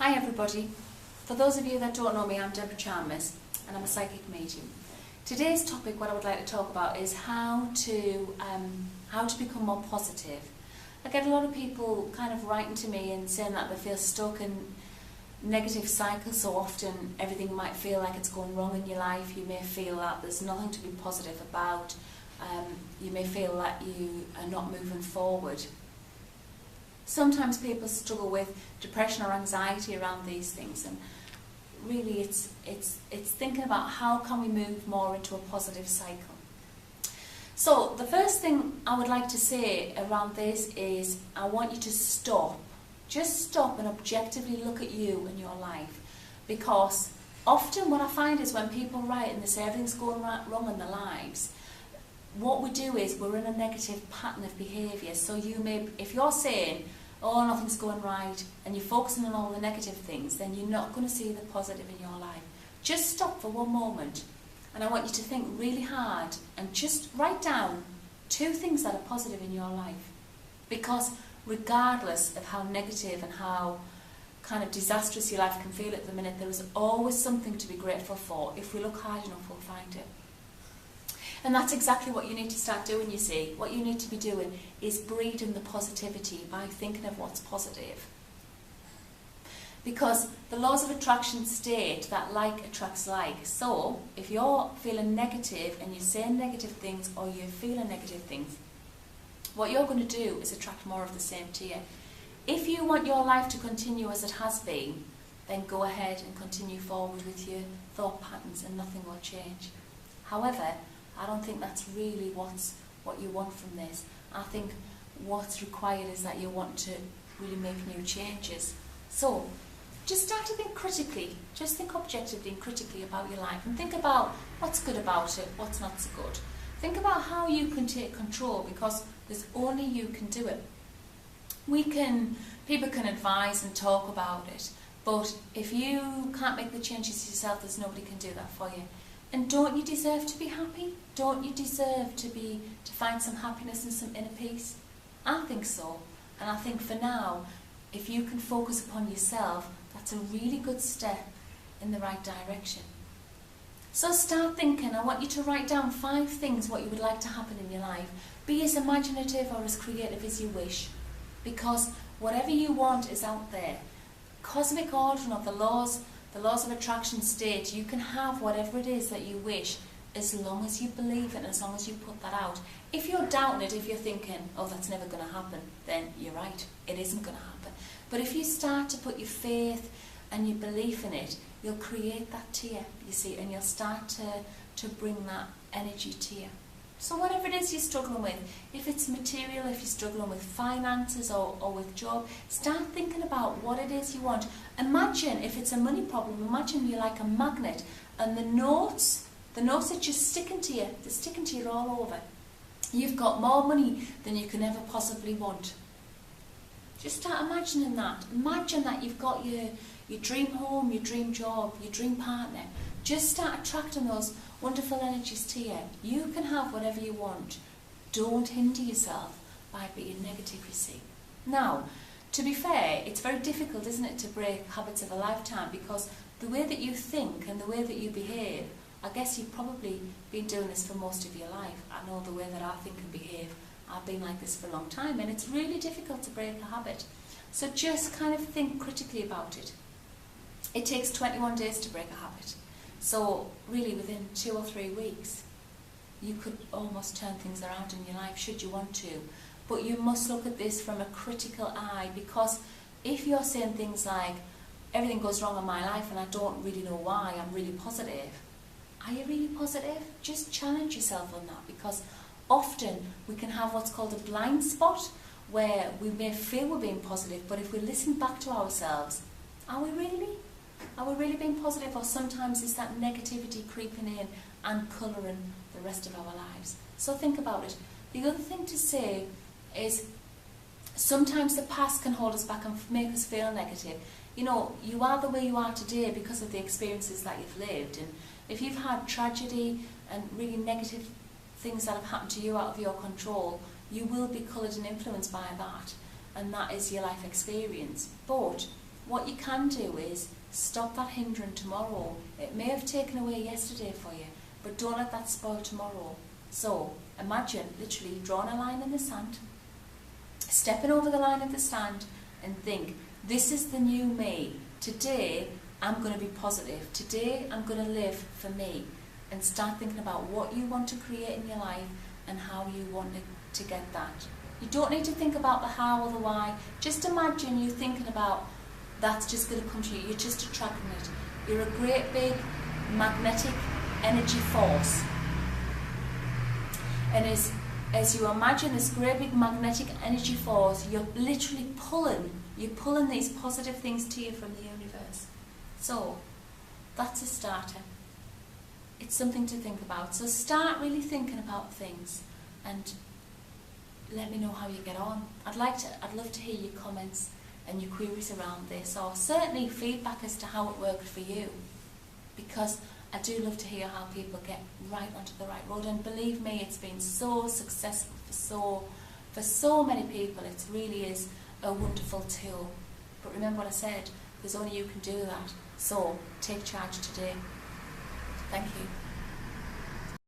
Hi everybody. For those of you that don't know me, I'm Debra Chalmers and I'm a psychic medium. Today's topic, what I would like to talk about, is how to become more positive. I get a lot of people kind of writing to me and saying that they feel stuck in negative cycles so often. Everything might feel like it's going wrong in your life. You may feel that there's nothing to be positive about. You may feel that you are not moving forward. Sometimes people struggle with depression or anxiety around these things, and really it's thinking about how can we move more into a positive cycle. So the first thing I would like to say around this is I want you to stop. Just stop and objectively look at you and your life, because often what I find is when people write and they say everything's going wrong in their lives, what we do is we're in a negative pattern of behaviour. So if you're saying, oh, nothing's going right, and you're focusing on all the negative things, then you're not going to see the positive in your life. Just stop for one moment, and I want you to think really hard and just write down 2 things that are positive in your life. Because regardless of how negative and how kind of disastrous your life can feel at the minute, there is always something to be grateful for. If we look hard enough, we'll find it. And that's exactly what you need to start doing, you see. What you need to be doing is breeding the positivity by thinking of what's positive. Because the laws of attraction state that like attracts like. So, if you're feeling negative and you're saying negative things or you're feeling negative things, what you're going to do is attract more of the same to you. If you want your life to continue as it has been, then go ahead and continue forward with your thought patterns and nothing will change. However, I don't think that's really what you want from this. I think what's required is that you want to really make new changes. So, just start to think critically. Just think objectively and critically about your life, and think about what's good about it, what's not so good. Think about how you can take control, because there's only you can do it. People can advise and talk about it, but if you can't make the changes yourself, there's nobody can do that for you. And don't you deserve to be happy? Don't you deserve to find some happiness and some inner peace? I think so. And I think for now, if you can focus upon yourself, that's a really good step in the right direction. So start thinking. I want you to write down 5 things what you would like to happen in your life. Be as imaginative or as creative as you wish, because whatever you want is out there. Cosmic ordering of the laws of attraction state, you can have whatever it is that you wish as long as you believe it and as long as you put that out. If you're doubting it, if you're thinking, oh, that's never going to happen, then you're right, it isn't going to happen. But if you start to put your faith and your belief in it, you'll create that to you see, and you'll start to bring that energy to you. So whatever it is you're struggling with, if it's material, if you're struggling with finances or with job, start thinking about what it is you want. Imagine if it's a money problem, imagine you're like a magnet and the notes are just sticking to you, they're sticking to you all over. You've got more money than you can ever possibly want. Just start imagining that. Imagine that you've got your dream home, your dream job, your dream partner. Just start attracting those wonderful energies to you. You can have whatever you want. Don't hinder yourself by being negative, you see. Now, to be fair, it's very difficult, isn't it, to break habits of a lifetime, because the way that you think and the way that you behave, I guess you've probably been doing this for most of your life. I know the way that I think and behave, I've been like this for a long time, and it's really difficult to break a habit. So just kind of think critically about it. It takes 21 days to break a habit. So really within 2 or 3 weeks, you could almost turn things around in your life should you want to. But you must look at this from a critical eye, because if you're saying things like, everything goes wrong in my life and I don't really know why, I'm really positive. Are you really positive? Just challenge yourself on that, because often we can have what's called a blind spot where we may feel we're being positive, but if we listen back to ourselves, are we really? Are we really being positive, or sometimes is that negativity creeping in and colouring the rest of our lives? So think about it. The other thing to say is sometimes the past can hold us back and make us feel negative. You know, you are the way you are today because of the experiences that you've lived, and if you've had tragedy and really negative things that have happened to you out of your control, you will be coloured and influenced by that, and that is your life experience. But what you can do is stop that hindering tomorrow. It may have taken away yesterday for you, but don't let that spoil tomorrow. So imagine literally drawing a line in the sand, stepping over the line of the sand, and think, this is the new me. Today I'm going to be positive. Today I'm going to live for me. And start thinking about what you want to create in your life and how you want to get that. You don't need to think about the how or the why. Just imagine you thinking about that's just going to come to you. You're just attracting it. You're a great big magnetic energy force. And as you imagine this great big magnetic energy force, you're literally pulling these positive things to you from the universe. So that's a starter. It's something to think about. So start really thinking about things and let me know how you get on. I'd love to hear your comments and your queries around this, or certainly feedback as to how it worked for you, because I do love to hear how people get right onto the right road. And believe me, it's been so successful for so many people. It really is a wonderful tool. But remember what I said, there's only you can do that. So take charge today. Thank you.